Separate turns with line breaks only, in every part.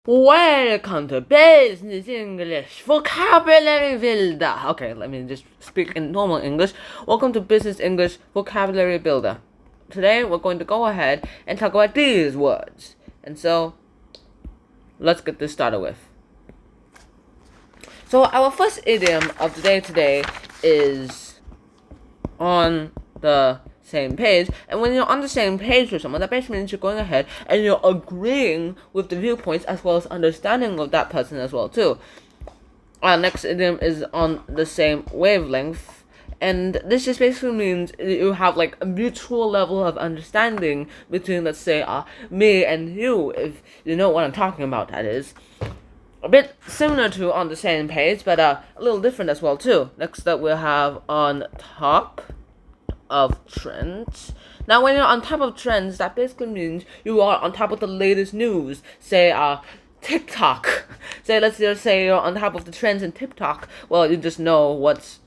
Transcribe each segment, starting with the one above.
Welcome to Business English Vocabulary Builder. Okay, let me just speak in normal English. Welcome to Business English Vocabulary Builder. Today we're going to go ahead and talk about these words. And so, let's get this started with. So our first idiom of the day today is on the same page, and when you're on the same page with someone, that basically means you're going ahead and you're agreeing with the viewpoints as well as understanding of that person as well too. Our next idiom is on the same wavelength, and this just basically means you have like a mutual level of understanding between, let's say, me and you, if you know what I'm talking about. That is a bit similar to on the same page, but a little different as well too. Next up, we'll have on top of trends. Now, when you're on top of trends, that basically means you are on top of the latest news. Say, TikTok. Let's just say you're on top of the trends in TikTok. Well, you just know what's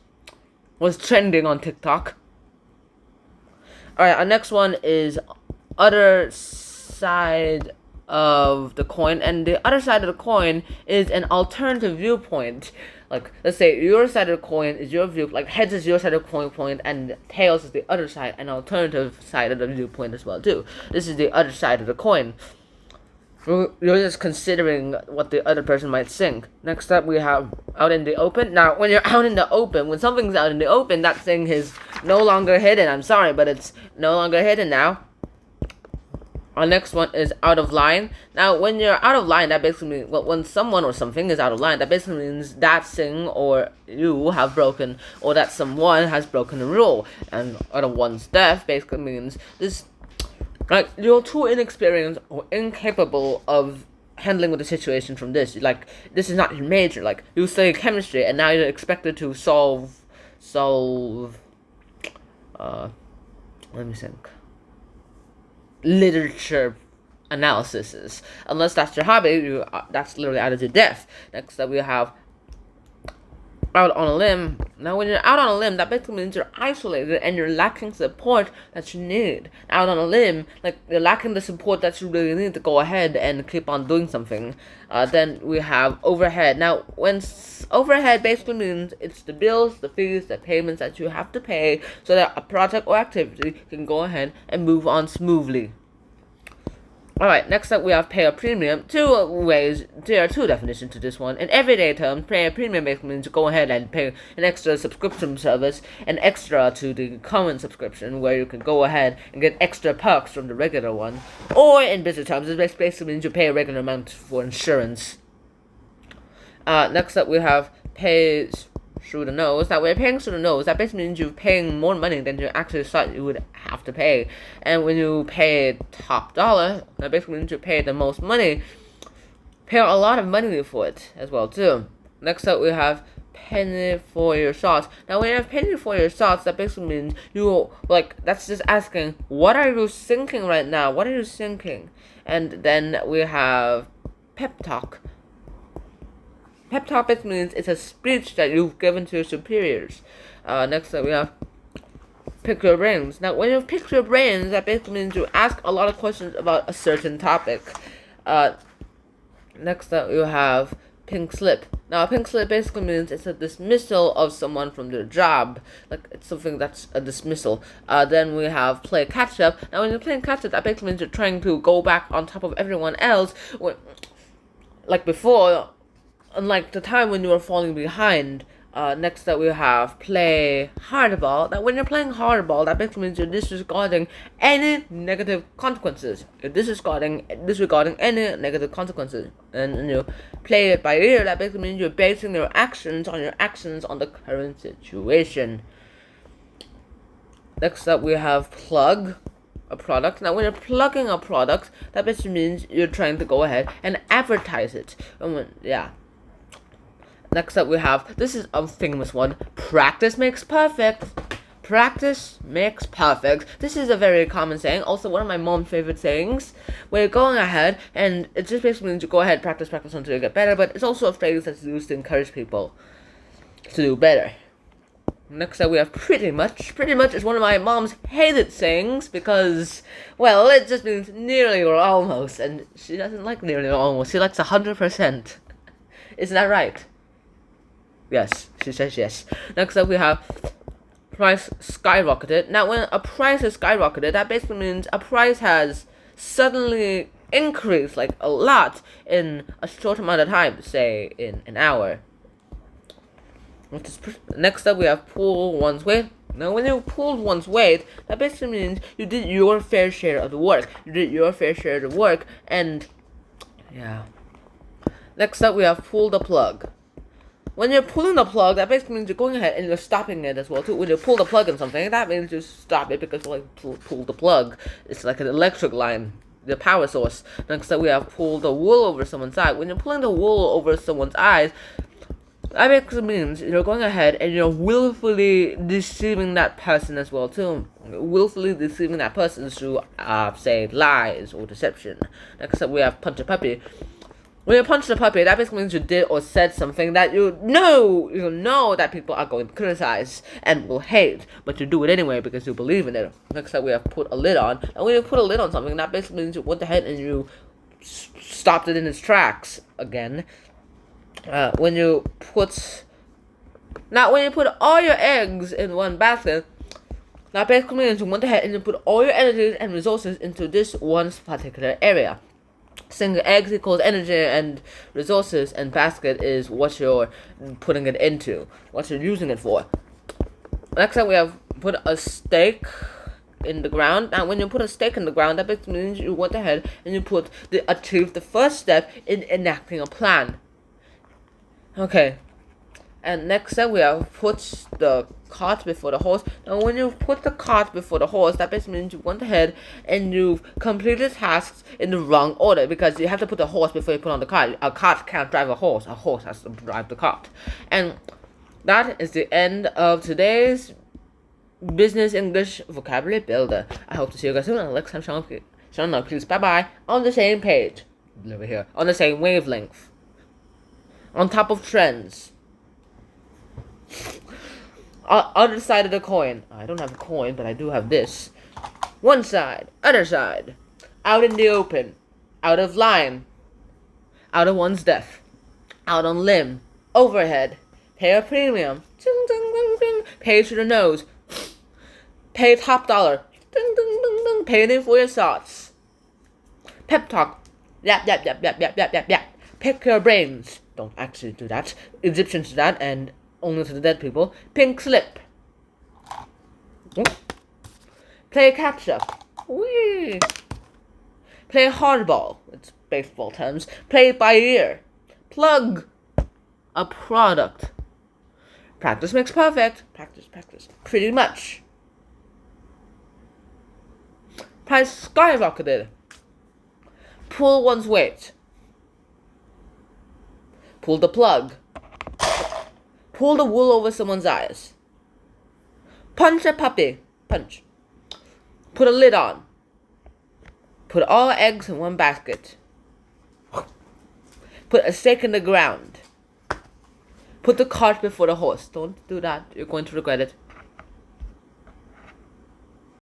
trending on TikTok. Alright, our next one is other side of the coin, and the other side of the coin is an alternative viewpoint. Like, let's say your side of the coin is your view, like heads is your side of the coin point, and tails is the other side, an alternative side of the viewpoint as well too. This is the other side of the coin. You're just considering what the other person might think. Next up, we have out in the open. Now, when you're out in the open, when something's out in the open, that thing is no longer hidden. I'm sorry, but it's no longer hidden now. Our next one is out of line. Now, when you're out of line, that basically means, well, when someone or something is out of line, that basically means that thing or you have broken, or that someone has broken a rule. And out of one's death basically means this, like, you're too inexperienced or incapable of handling with the situation from this. Like, this is not your major. Like, you study chemistry, and now you're expected to solve, let me think. Literature analysis. Unless that's your hobby, that's literally out of your depth. Next up, we have out on a limb. Now, when you're out on a limb, that basically means you're isolated and you're lacking support that you need. Out on a limb, like, you're lacking the support that you really need to go ahead and keep on doing something. Then we have overhead. Now, when overhead basically means it's the bills, the fees, the payments that you have to pay so that a project or activity can go ahead and move on smoothly. Alright, next up we have pay a premium. There are two definitions to this one. In everyday terms, pay a premium basically means you go ahead and pay an extra subscription service, an extra to the common subscription, where you can go ahead and get extra perks from the regular one. Or in business terms, it basically means you pay a regular amount for insurance. Next up we have pay through the nose. Now, when you're paying through the nose, that basically means you're paying more money than you actually thought you would have to pay. And when you pay top dollar, that basically means you pay the most money, pay a lot of money for it as well too. Next up, we have penny for your thoughts. Now, when you have penny for your thoughts, that basically means that's just asking, what are you thinking right now? What are you thinking? And then we have pep talk. Pep talk means it's a speech that you've given to your superiors. Next up, we have pick your brains. Now, when you pick your brains, that basically means you ask a lot of questions about a certain topic. Next up, you have pink slip. Now, a pink slip basically means it's a dismissal of someone from their job. Like, it's something that's a dismissal. Then we have play catch up. Now, when you're playing catch up, that basically means you're trying to go back on top of everyone else. Like before, unlike the time when you were falling behind. Next up we have play hardball. Now, when you're playing hardball, that basically means you're disregarding any negative consequences. You're disregarding any negative consequences. And when you play it by ear, that basically means you're basing your actions on the current situation. Next up we have plug a product. Now, when you're plugging a product, that basically means you're trying to go ahead and advertise it. Next up we have, this is a famous one, practice makes perfect. Practice makes perfect. This is a very common saying, also one of my mom's favorite sayings, where you're going ahead, and it just basically means you go ahead, practice until you get better, but it's also a phrase that's used to encourage people to do better. Next up we have pretty much. Pretty much is one of my mom's hated sayings because, well, it just means nearly or almost, and she doesn't like nearly or almost. She likes 100%. Isn't that right? Yes, she says yes. Next up we have price skyrocketed. Now when a price is skyrocketed, that basically means a price has suddenly increased like a lot in a short amount of time, say in an hour. Next up we have pull one's weight. Now when you pulled one's weight, that basically means you did your fair share of the work. You did your fair share of the work, and yeah. Next up we have pull the plug. When you're pulling the plug, that basically means you're going ahead and you're stopping it as well too. When you pull the plug in something, that means you stop it because like pull the plug. It's like an electric line, the power source. Next up we have pull the wool over someone's eye. When you're pulling the wool over someone's eyes, that basically means you're going ahead and you're willfully deceiving that person as well too. Willfully deceiving that person through, say, lies or deception. Next up we have punch a puppy. When you punch the puppy, that basically means you did or said something that you know that people are going to criticize and will hate, but you do it anyway because you believe in it. Next up we have put a lid on. And when you put a lid on something, that basically means you went ahead and you stopped it in its tracks again. When you put all your eggs in one basket, that basically means you went ahead and you put all your energies and resources into this one particular area. Single eggs equals energy and resources, and basket is what you're putting it into, what you're using it for. Next up we have put a stake in the ground. Now when you put a stake in the ground, that basically means you went ahead and you achieved the first step in enacting a plan. Okay, and next up we have put the cart before the horse. Now when you put the cart before the horse, that basically means you went ahead and you've completed tasks in the wrong order, because you have to put the horse before you put on the cart. A cart can't drive a horse has to drive the cart. And that is the end of today's Business English Vocabulary Builder. I hope to see you guys soon, and next time, Sean, please, bye-bye, on the same page, over here, on the same wavelength, on top of trends. Other side of the coin. I don't have a coin, but I do have this. One side, other side. Out in the open. Out of line. Out of one's depth. Out on limb. Overhead. Pay a premium. Ding, ding, ding, ding. Pay to the nose. Pay top dollar. Ding, ding, ding, ding. Pay it in for your thoughts. Pep talk. Yap, yap, yap, yap, yap, yap, yap, yap. Pick your brains. Don't actually do that. Egyptians do that, and only to the dead people. Pink slip. Play catch up. Whee! Play hardball. It's baseball terms. Play by ear. Plug a product. Practice makes perfect. Practice. Pretty much. Price skyrocketed. Pull one's weight. Pull the plug. Pull the wool over someone's eyes. Punch a puppy. Punch. Put a lid on. Put all eggs in one basket. Put a stake in the ground. Put the cart before the horse. Don't do that. You're going to regret it.